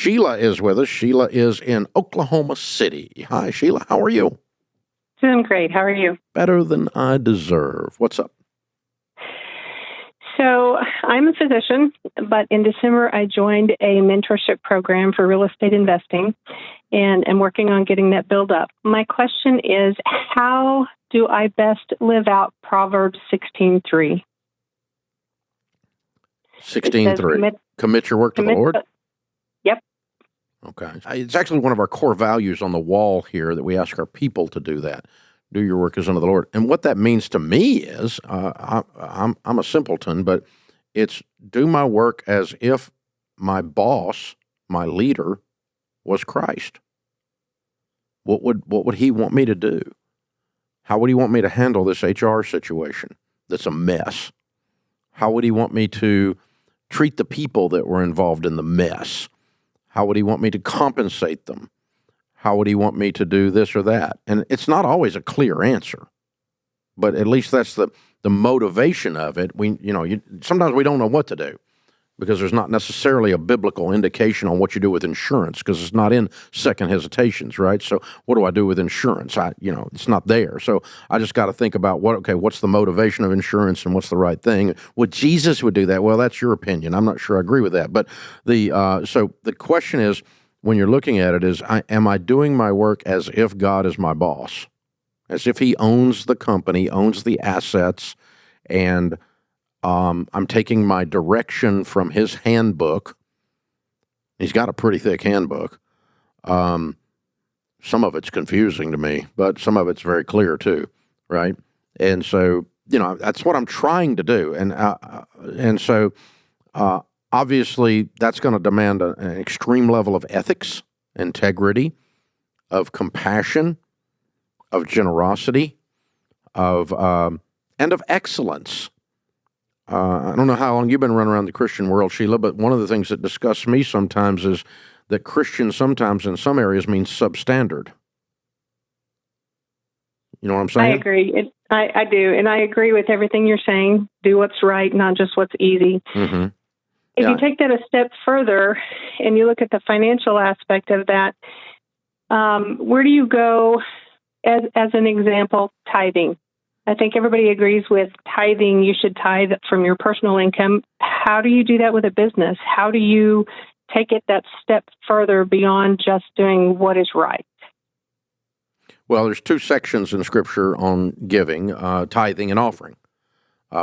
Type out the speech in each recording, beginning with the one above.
Sheila is with us. Sheila is in Oklahoma City. Hi, Sheila. How are you? Doing great. How are you? Better than I deserve. What's up? So I'm a physician, but in December I joined a mentorship program for real estate investing and am working on getting that build up. My question is, how do I best live out Proverbs 16:3? 16:3. Commit your work to the Lord? Yep. Okay. It's actually one of our core values on the wall here that we ask our people to do that. Do your work as unto the Lord. And what that means to me is, I'm a simpleton, but it's do my work as if my boss, my leader, was Christ. What would he want me to do? How would he want me to handle this HR situation that's a mess? How would he want me to treat the people that were involved in the mess? How would he want me to compensate them? How would he want me to do this or that? And it's not always a clear answer, but at least that's the motivation of it. Sometimes we don't know what to do because there's not necessarily a biblical indication on what you do with insurance because it's not in second hesitations, right? So what do I do with insurance? It's not there. So I just got to think about what's the motivation of insurance and what's the right thing? Well, Jesus would do that. Well, that's your opinion. I'm not sure I agree with that. But so the question is, when you're looking at it, am I doing my work as if God is my boss? As if he owns the company, owns the assets, and I'm taking my direction from his handbook. He's got a pretty thick handbook. Some of it's confusing to me, but some of it's very clear too, right? And so, that's what I'm trying to do. And so obviously, that's going to demand an extreme level of ethics, integrity, of compassion, of generosity, and of excellence. I don't know how long you've been running around the Christian world, Sheila, but one of the things that disgusts me sometimes is that Christian sometimes in some areas means substandard. You know what I'm saying? I agree. I do, and I agree with everything you're saying. Do what's right, not just what's easy. Mm-hmm. If you take that a step further and you look at the financial aspect of that, where do you go as an example, tithing? I think everybody agrees with tithing. You should tithe from your personal income. How do you do that with a business? How do you take it that step further beyond just doing what is right? Well, there's two sections in Scripture on giving, tithing and offering.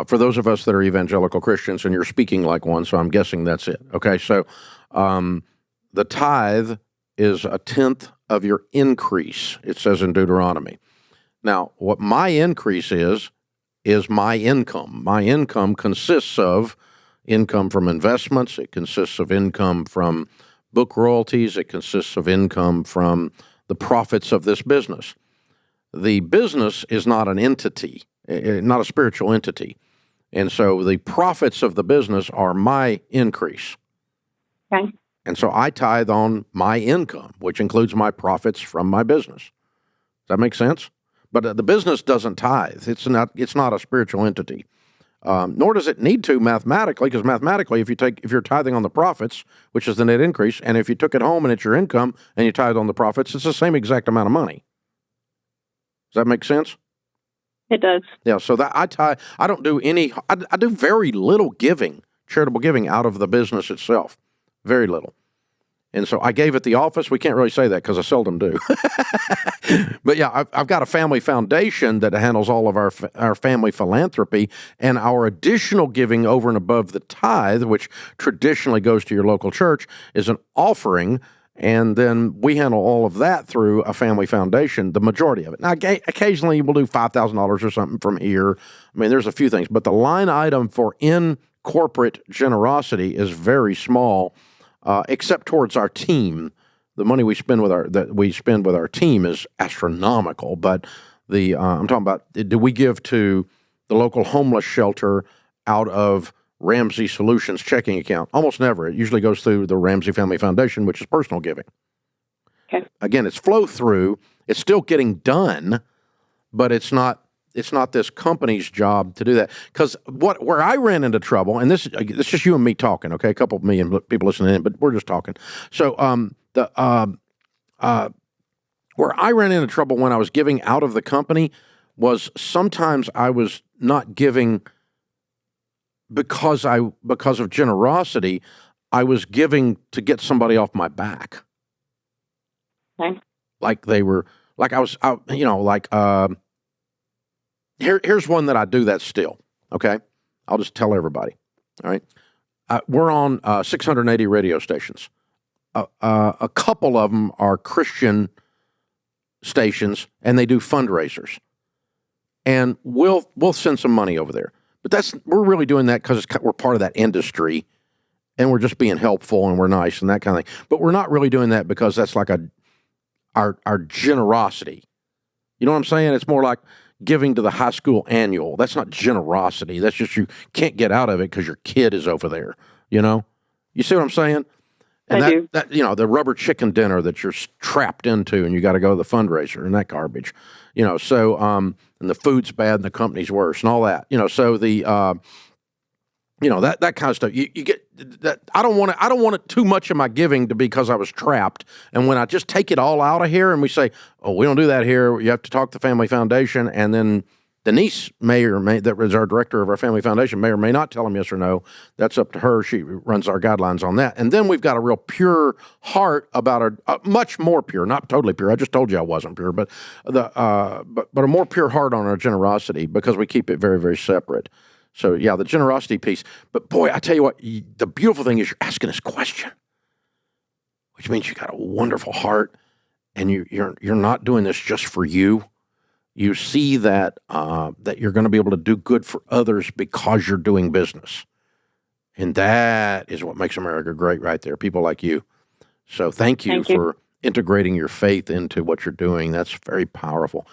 For those of us that are evangelical Christians, and you're speaking like one, so I'm guessing that's it. Okay, so the tithe is 1/10 of your increase, it says in Deuteronomy. Now, what my increase is my income. My income consists of income from investments. It consists of income from book royalties. It consists of income from the profits of this business. The business is not an entity, not a spiritual entity. And so the profits of the business are my increase. Okay. And so I tithe on my income, which includes my profits from my business. Does that make sense? But the business doesn't tithe. It's not a spiritual entity. Nor does it need to mathematically, because mathematically, if you're tithing on the profits, which is the net increase, and if you took it home and it's your income and you tithe on the profits, it's the same exact amount of money. Does that make sense? It does. Yeah. So that I don't do any. I do very little giving, charitable giving, out of the business itself. Very little. And so I gave at the office. We can't really say that because I seldom do. But yeah, I've got a family foundation that handles all of our family philanthropy, and our additional giving over and above the tithe, which traditionally goes to your local church, is an offering, and then we handle all of that through a family foundation, the majority of it. Now, occasionally we'll do $5,000 or something from here. I mean, there's a few things, but the line item for in-corporate generosity is very small. Except towards our team, the money we spend with our team is astronomical. But I'm talking about, do we give to the local homeless shelter out of Ramsey Solutions checking account? Almost never. It usually goes through the Ramsey Family Foundation, which is personal giving. Okay. Again, it's flow through. It's still getting done, but it's not it's not this company's job to do that. Because where I ran into trouble, and this it's just you and me talking, okay? A couple of million people listening in, but we're just talking. So where I ran into trouble when I was giving out of the company was sometimes I was not giving because of generosity. I was giving to get somebody off my back. Okay. Like they were, like I was, here's one that I do that still. Okay. I'll just tell everybody. All right. We're on 680 radio stations. A couple of them are Christian stations, and they do fundraisers. And we'll send some money over there. But we're really doing that because we're part of that industry, and we're just being helpful and we're nice and that kind of thing. But we're not really doing that because that's like our generosity. You know what I'm saying? It's more like giving to the high school annual. That's not generosity. That's just you can't get out of it because your kid is over there. You know? You see what I'm saying? And I do. that the rubber chicken dinner that you're trapped into, and you got to go to the fundraiser and that garbage. So and the food's bad and the company's worse and all that. So the that kind of stuff. You get that. I don't want it too much of my giving to be because I was trapped. And when I just take it all out of here and we say, oh, we don't do that here. You have to talk to Family Foundation, and then Denise that is our director of our Family Foundation, may or may not tell them yes or no. That's up to her. She runs our guidelines on that. And then we've got a real pure heart about much more pure, not totally pure. I just told you I wasn't pure, but but a more pure heart on our generosity because we keep it very, very separate. So yeah, the generosity piece. But boy, I tell you what, the beautiful thing is you're asking this question, which means you got a wonderful heart, and you're not doing this just for you. You see that you're going to be able to do good for others because you're doing business. And that is what makes America great right there, people like you. So thank you for integrating your faith into what you're doing. That's very powerful.